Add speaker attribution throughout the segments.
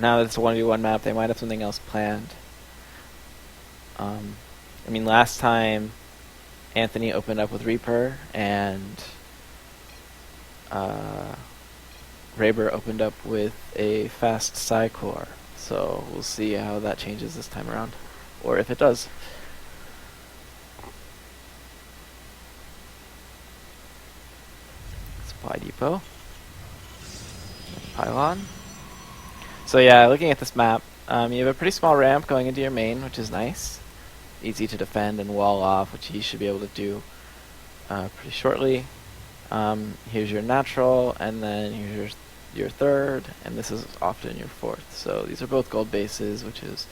Speaker 1: Now that it's a 1v1 map, they might have something else planned. I mean, last time Anthony opened up with Reaper and Raber opened up with a fast Psycore. So we'll see how that changes this time around, or if it does. Supply depot. Pylon. So yeah, looking at this map, you have a pretty small ramp going into your main, which is nice. Easy to defend and wall off, which he should be able to do pretty shortly. Here's your natural, and then here's your third, and this is often your fourth. So these are both gold bases, which is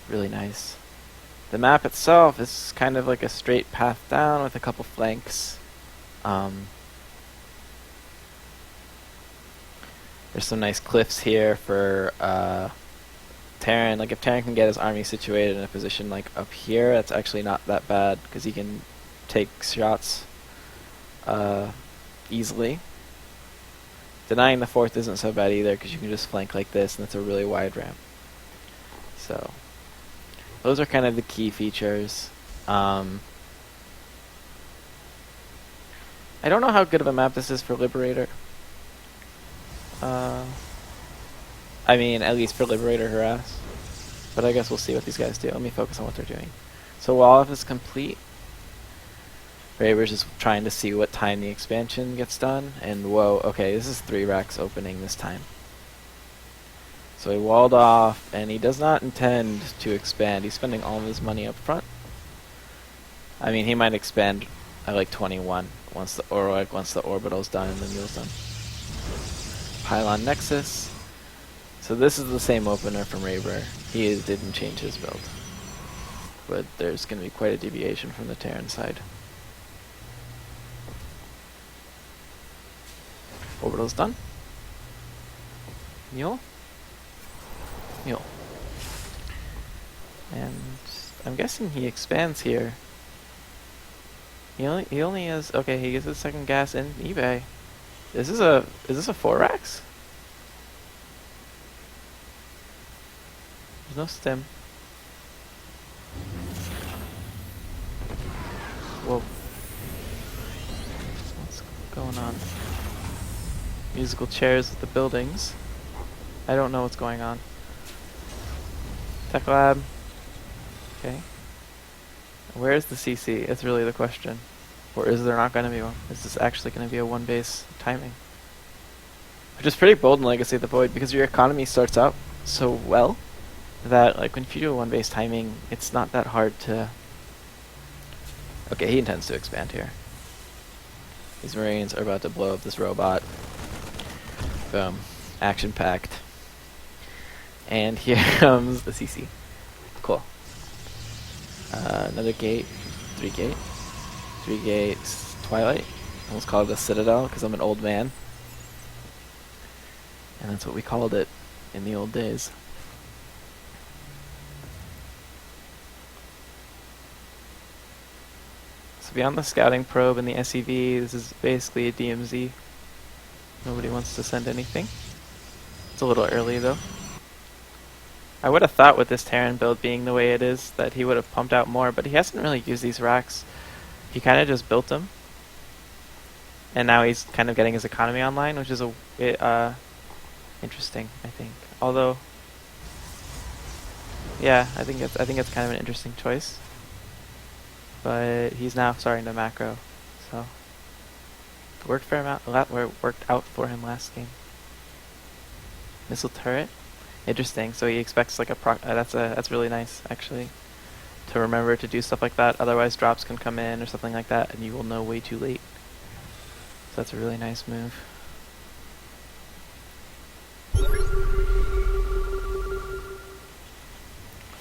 Speaker 1: really nice. The map itself is kind of like a straight path down with a couple flanks. There's some nice cliffs here for Terran. Like if Terran can get his army situated in a position like up here, that's actually not that bad because he can take shots easily. Denying the fourth isn't so bad either because you can just flank like this, and it's a really wide ramp. So those are kind of the key features. I don't know how good of a map this is for Liberator. I mean, at least for Liberator Harass. But I guess we'll see what these guys do. Let me focus on what they're doing. So wall off is complete. Raber's just trying to see what time the expansion gets done. And whoa, okay, this is 3 racks opening this time. So he walled off, and he does not intend to expand. He's spending all of his money up front. I mean, he might expand at like 21 once the orbital's done and the mule's done. Pylon Nexus. So this is the same opener from Raber. He didn't change his build. But there's going to be quite a deviation from the Terran side. Orbital's done. Mule. Mule. And I'm guessing he expands here. He only has, okay, he gets his second gas in eBay. Is this a 4 racks? There's no stim. Whoa. What's going on? Musical chairs with the buildings. I don't know what's going on. Tech lab. Okay. Where's the CC? It's really the question. Or is there not going to be one? Is this actually going to be a 1 base timing? Which is pretty bold in Legacy of the Void because your economy starts out so well that like when you do a 1 base timing, it's not that hard to... Okay, he intends to expand here. These Marines are about to blow up this robot. Boom. Action packed. And here comes the CC. Cool. Another gate. 3 gate. 3 gates. Twilight. Almost called it a Citadel because I'm an old man. And that's what we called it in the old days. So beyond the scouting probe and the SEV, this is basically a DMZ. Nobody wants to send anything. It's a little early though. I would have thought with this Terran build being the way it is that he would have pumped out more, but he hasn't really used these racks. He kind of just built them. And now he's kind of getting his economy online, which is a bit interesting, I think. Although, yeah, I think it's kind of an interesting choice. But he's now starting to macro, so it worked for him worked out for him last game. Missile turret, interesting. So he expects like a that's really nice actually. To remember to do stuff like that. Otherwise, drops can come in or something like that, and you will know way too late. So that's a really nice move.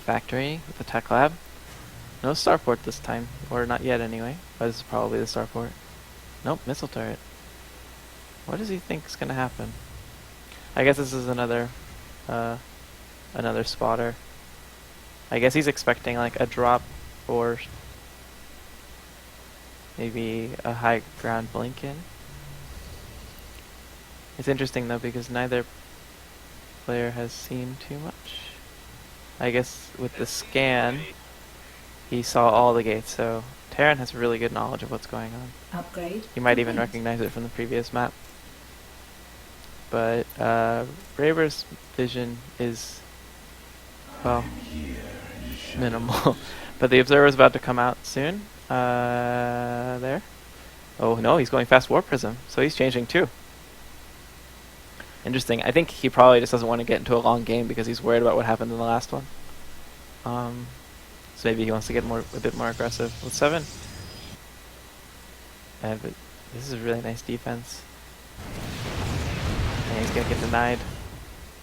Speaker 1: Factory with the tech lab. No starport this time, or not yet anyway. But this is probably the starport. Nope, missile turret. What does he think is gonna happen? I guess this is another spotter. I guess he's expecting like a drop or maybe a high ground blink in. It's interesting though because neither player has seen too much. I guess with the scan, he saw all the gates, so Terran has really good knowledge of what's going on.
Speaker 2: Upgrade.
Speaker 1: He might even
Speaker 2: complete.
Speaker 1: recognize it from the previous map. But Raver's vision is, well, minimal. But the Observer's about to come out soon. There. Oh no, he's going fast Warp Prism, so he's changing too. Interesting. I think he probably just doesn't want to get into a long game because he's worried about what happened in the last one. So maybe he wants to get a bit more aggressive with 7. But this is a really nice defense. And he's gonna get denied.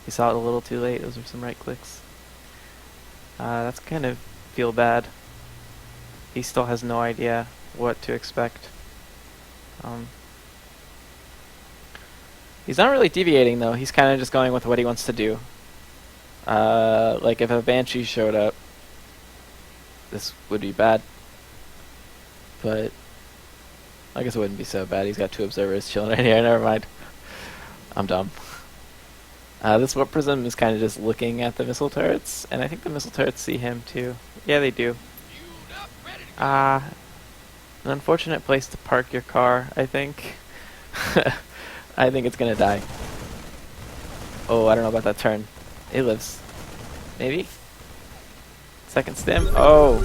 Speaker 1: He saw it a little too late. Those were some right clicks. That's kind of feel bad. He still has no idea what to expect. He's not really deviating though. He's kind of just going with what he wants to do. Like if a Banshee showed up, this would be bad. But I guess it wouldn't be so bad. He's got 2 observers chilling right here. Never mind. I'm dumb. This Warp Prism is kind of just looking at the missile turrets, and I think the missile turrets see him too. Yeah, they do. An unfortunate place to park your car, I think. I think it's gonna die. Oh, I don't know about that turn. It lives. Maybe? Second stim. Oh!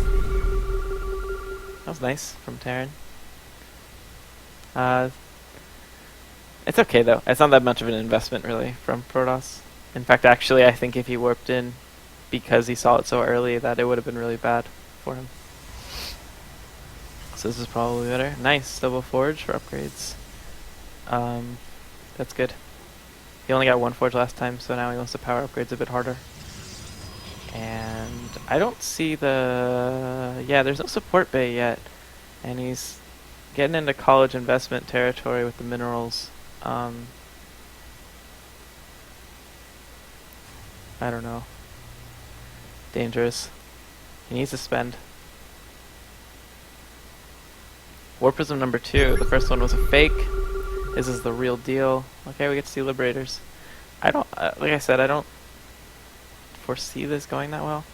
Speaker 1: That was nice from Terran. It's okay though. It's not that much of an investment really from Protoss. In fact, actually, I think if he warped in because he saw it so early, that it would have been really bad for him. So this is probably better. Nice double forge for upgrades. That's good. He only got 1 forge last time, so now he wants to power upgrades a bit harder. And I don't see the... Yeah, there's no support bay yet. And he's getting into college investment territory with the minerals. I don't know. Dangerous. He needs to spend. Warp Prism number 2. The first one was a fake. This is the real deal. Okay, we get to see Liberators. I don't, like I said, I don't foresee this going that well.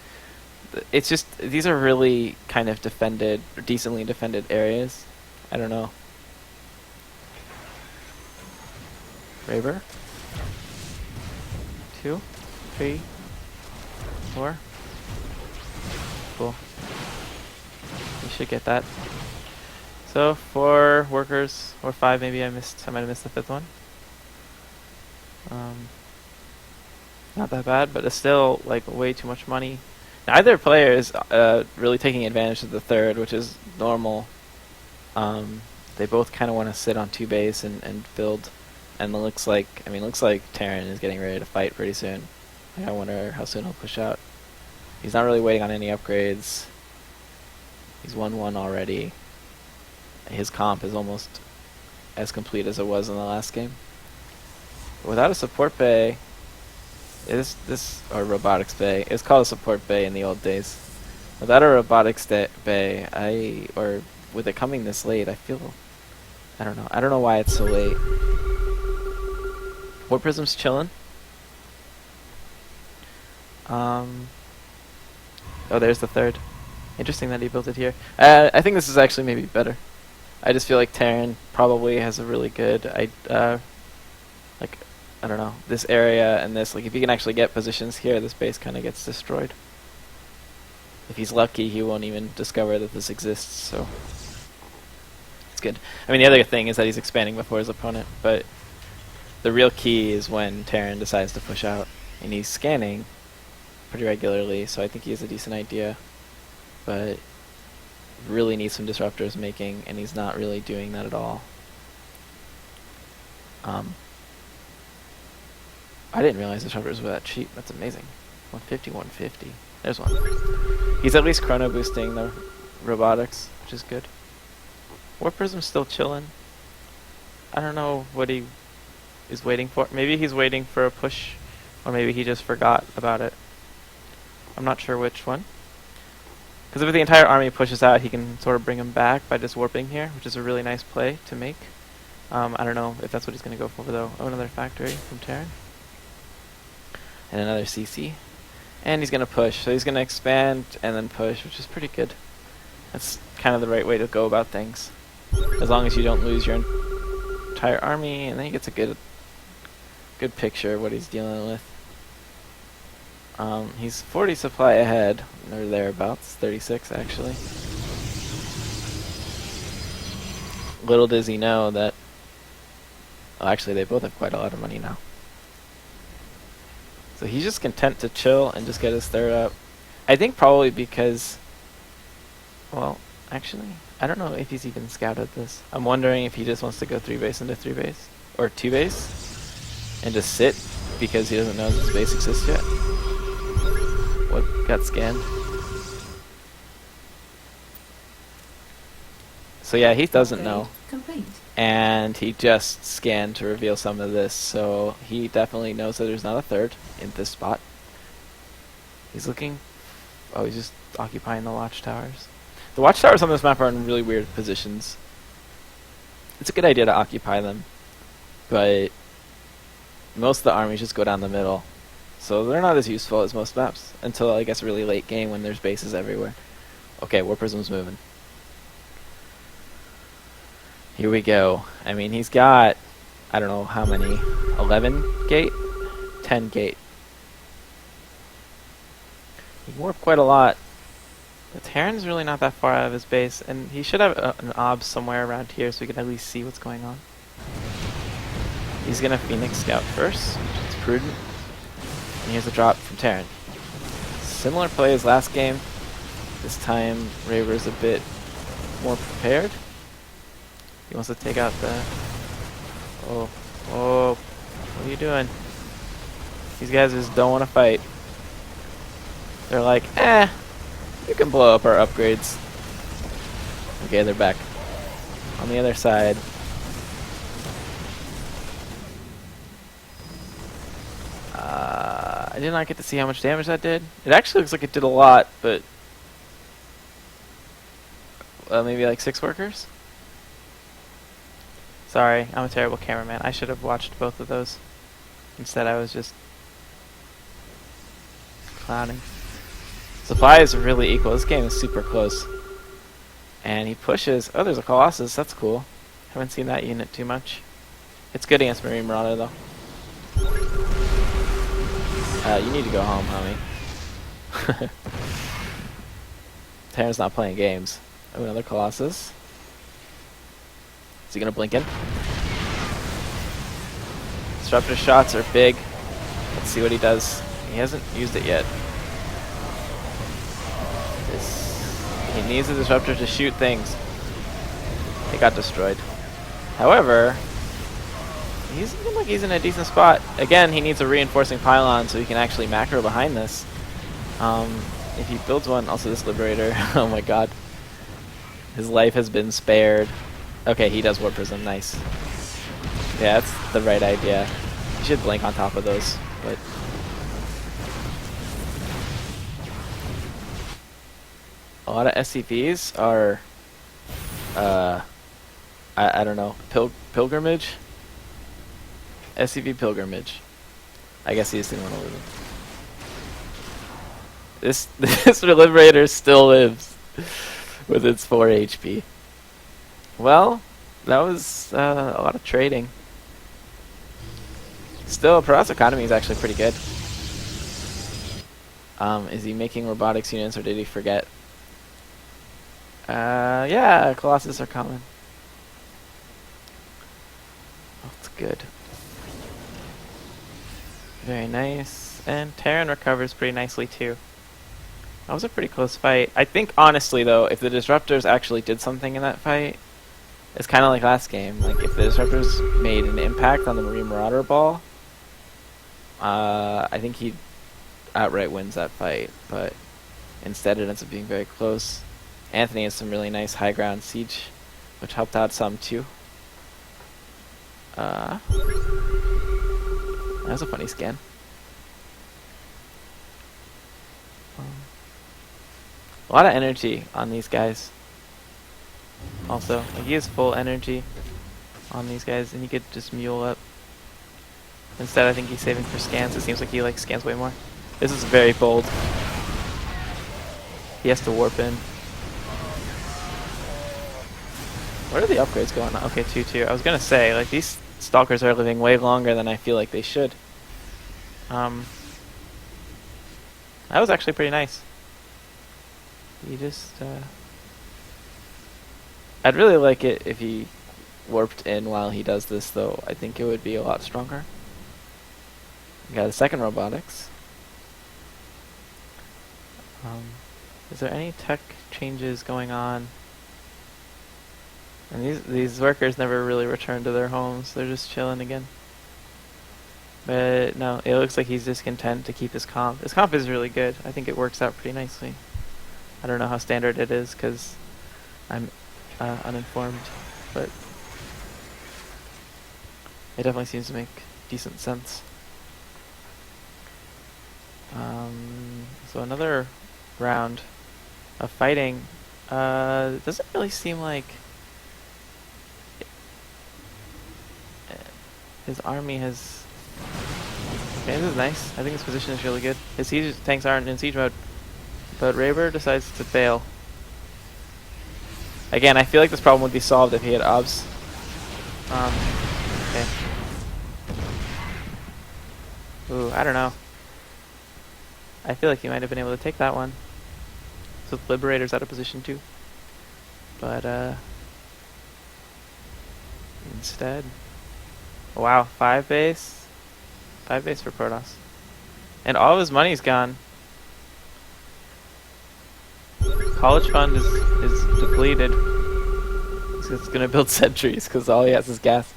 Speaker 1: It's just, these are really kind of defended, or decently defended areas. I don't know. Raver. 2, 3, 4. Cool. We should get that. So 4 workers, or 5 maybe. I might have missed the 5th one. Not that bad, but it's still like way too much money. Neither player is really taking advantage of the 3rd, which is normal. They both kind of want to sit on 2 base and build. And it looks like, Terran is getting ready to fight pretty soon. I wonder how soon he'll push out. He's not really waiting on any upgrades. He's 1-1 already. His comp is almost as complete as it was in the last game. But without a support bay, or robotics bay, it was called a support bay in the old days. Without a robotics bay, or with it coming this late, I don't know. I don't know why it's so late. Warp Prism's chillin'. Oh, there's the 3rd. Interesting that he built it here. I think this is actually maybe better. I just feel like Terran probably has a really good, I don't know, this area and this, like if you can actually get positions here, this base kind of gets destroyed. If he's lucky, he won't even discover that this exists, so it's good. I mean, the other thing is that he's expanding before his opponent, but the real key is when Terran decides to push out, and he's scanning pretty regularly, so I think he has a decent idea, but really needs some disruptors making, and he's not really doing that at all. I didn't realize disruptors were that cheap. That's amazing. 150, 150. There's one. He's at least chrono boosting the robotics, which is good. Warp Prism's still chilling. I don't know what he is waiting for. Maybe he's waiting for a push, or maybe he just forgot about it. I'm not sure which one. Because if the entire army pushes out, he can sort of bring him back by just warping here, which is a really nice play to make. I don't know if that's what he's going to go for, though. Oh, another factory from Terran. and another CC. And he's going to push. So he's going to expand and then push, which is pretty good. That's kind of the right way to go about things. As long as you don't lose your entire army, and then he gets a good picture of what he's dealing with. He's 40 supply ahead, or thereabouts, 36 actually. Little does he know that... Oh, actually, they both have quite a lot of money now. So he's just content to chill and just get his third up. I think probably because... Well, actually, I don't know if he's even scouted this. I'm wondering if he just wants to go 3 base into 3 base, or 2 base, and just sit because he doesn't know this base exists yet. What got scanned? So yeah, he doesn't know.
Speaker 2: Complete.
Speaker 1: And he just scanned to reveal some of this, so he definitely knows that there's not a third in this spot. He's looking... Oh, he's just occupying the watchtowers. The watchtowers on this map are in really weird positions. It's a good idea to occupy them, but most of the armies just go down the middle. So they're not as useful as most maps, until I guess really late game when there's bases everywhere. Okay, War Prism's moving. Here we go. I mean, he's got, I don't know how many, 11 gate? 10 gate. He can warp quite a lot. The Terran's really not that far out of his base, and he should have an obs somewhere around here so we can at least see what's going on. He's gonna Phoenix Scout first, which is prudent. And here's a drop from Terran. Similar play as last game. This time, Raver's a bit more prepared. He wants to take out the... Oh, what are you doing? These guys just don't want to fight. They're like, you can blow up our upgrades. Okay, they're back. On the other side. I did not get to see how much damage that did. It actually looks like it did a lot, but... maybe like 6 workers? Sorry, I'm a terrible cameraman. I should have watched both of those. Instead, I was just clowning. Supply is really equal. This game is super close. And he pushes. Oh, there's a Colossus. That's cool. Haven't seen that unit too much. It's good against Marine Marauder, though. You need to go home, homie. Terran's not playing games. Oh, another Colossus. Is he gonna blink in? Disruptor shots are big. Let's see what he does. He hasn't used it yet. He needs a disruptor to shoot things. They got destroyed. However, he's looking like he's in a decent spot. Again, he needs a reinforcing pylon so he can actually macro behind this. If he builds one, also this Liberator. Oh my god. His life has been spared. Okay, he does Warp Prism. Nice. Yeah, that's the right idea. You should blink on top of those, but... A lot of SCVs are... I don't know. Pilgrimage? SCV Pilgrimage. I guess he just didn't want to live it. This Liberator still lives with its 4 HP. Well, that was a lot of trading. Still, Para's economy is actually pretty good. Is he making robotics units or did he forget? Yeah, Colossus are common. That's good. Very nice. And Terran recovers pretty nicely too. That was a pretty close fight. I think, honestly, though, if the Disruptors actually did something in that fight, it's kind of like last game. Like, if the Disruptors made an impact on the Marine Marauder ball, I think he outright wins that fight. But instead, it ends up being very close. Anthony has some really nice high ground siege, which helped out some, too. That was a funny scan. A lot of energy on these guys. Also, like he has full energy on these guys, and he could just mule up. Instead, I think he's saving for scans. It seems like he likes scans way more. This is very bold. He has to warp in. What are the upgrades going on? Okay, 2-2. I was gonna say, like, these stalkers are living way longer than I feel like they should. That was actually pretty nice. He just, I'd really like it if he warped in while he does this, though. I think it would be a lot stronger. We got a second robotics. Is there any tech changes going on? And these workers never really return to their homes. They're just chilling again. But no, it looks like he's just content to keep his comp. His comp is really good. I think it works out pretty nicely. I don't know how standard it is because I'm uninformed, but it definitely seems to make decent sense. So another round of fighting. It doesn't really seem like his army has... Okay, this is nice. I think his position is really good. His siege tanks aren't in siege mode, but Raber decides to bail. Again, I feel like this problem would be solved if he had obs. Okay. Ooh, I don't know. I feel like he might have been able to take that one. So the Liberator's out of position too. But, instead... Wow, 5 base? 5 base for Protoss. And all of his money's gone. College fund is depleted. He's gonna build sentries because all he has is gas.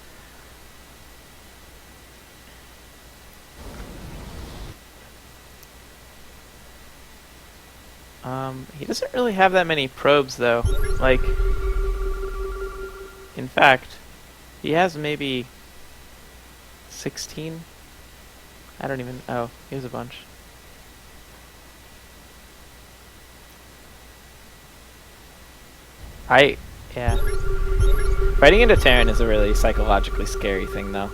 Speaker 1: He doesn't really have that many probes though. Like, in fact, he has maybe 16. I don't even. Oh, here's a bunch. Yeah. Fighting into Terran is a really psychologically scary thing though.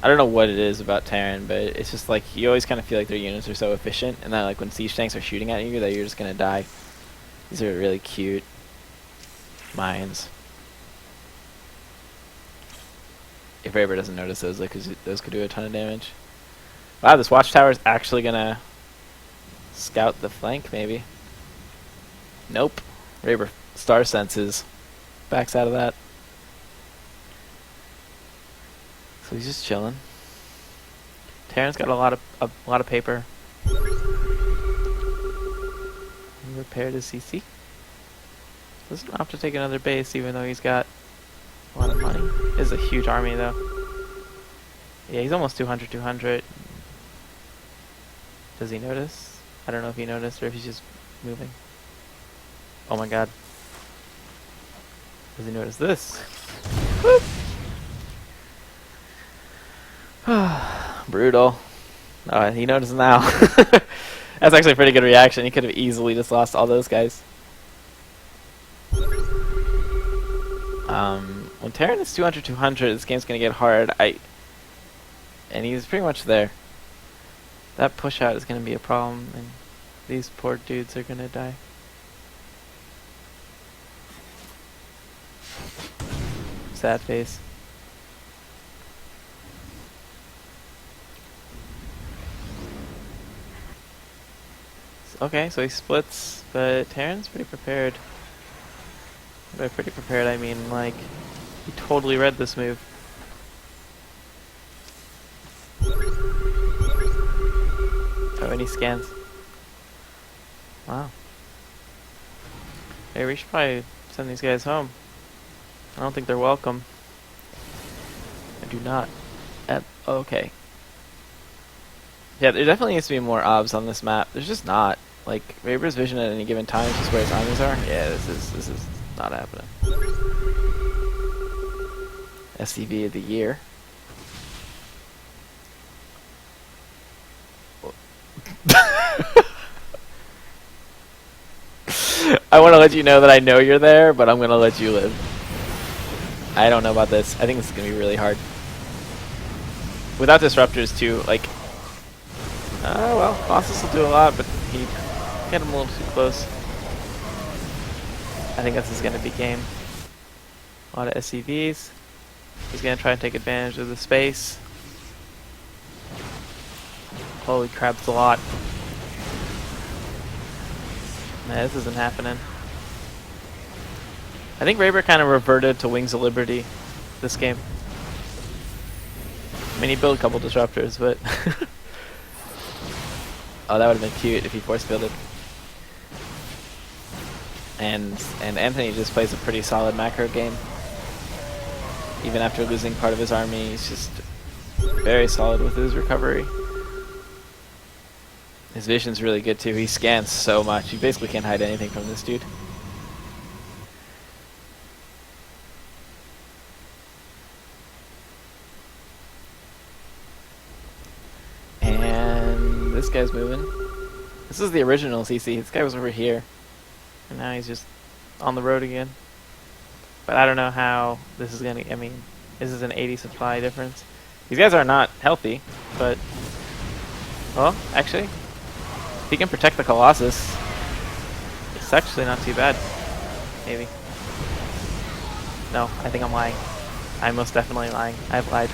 Speaker 1: I don't know what it is about Terran, but it's just like you always kind of feel like their units are so efficient, and that like when siege tanks are shooting at you, that you're just gonna die. These are really cute mines. If Raber doesn't notice those, like, 'cause those could do a ton of damage. Wow, this watchtower is actually gonna scout the flank, maybe. Nope. Raber star senses, backs out of that. So he's just chilling. Terran's got a lot of paper. He repaired his CC. Doesn't have to take another base, even though he's got a lot of money. This is a huge army, though. Yeah, he's almost 200. Does he notice? I don't know if he noticed or if he's just moving. Oh my god. Does he notice this? Whoop! Brutal. Oh, he noticed now. That's actually a pretty good reaction. He could have easily just lost all those guys. When Terran is 200, this game's gonna get hard. And he's pretty much there. That push out is gonna be a problem, and these poor dudes are gonna die. Sad face. Okay, so he splits, but Terran's pretty prepared. By pretty prepared, I mean, like, he totally read this move. Oh, and he scans. Wow. Hey, we should probably send these guys home. I don't think they're welcome. I do not. Okay. Yeah, there definitely needs to be more obs on this map. There's just not. Like, Raber's vision at any given time is just where his armies are. Yeah, this is not happening. SCV of the year. I want to let you know that I know you're there, but I'm going to let you live. I don't know about this. I think this is going to be really hard. without disruptors too, like, well, Colossus will do a lot, but he get him a little too close. I think this is going to be game. A lot of SCVs. He's going to try and take advantage of the space. Holy crap, it's a lot. Nah, this isn't happening. I think Raber kind of reverted to Wings of Liberty this game. I mean, he built a couple disruptors, but oh, that would have been cute if he force fielded. And Anthony just plays a pretty solid macro game. Even after losing part of his army, he's just very solid with his recovery. His vision's really good too. He scans so much. You basically can't hide anything from this dude. And this guy's moving. This is the original CC. This guy was over here. And now he's just on the road again. But I don't know how this is gonna, I mean, this is an 80 supply difference. These guys are not healthy, but, well, actually, if he can protect the Colossus, it's actually not too bad. Maybe. No, I think I'm lying. I'm most definitely lying. I've lied.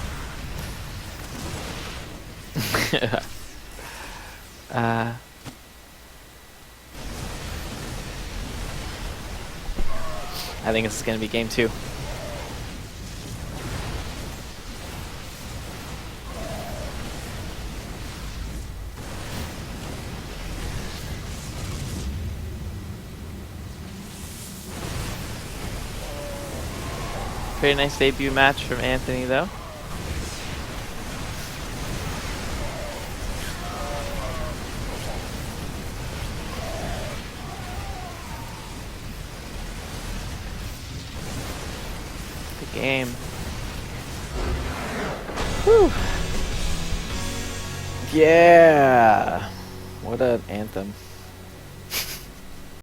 Speaker 1: I think this is going to be game 2. Pretty nice debut match from Anthony, though. Good game. Whew. Yeah. What an anthem.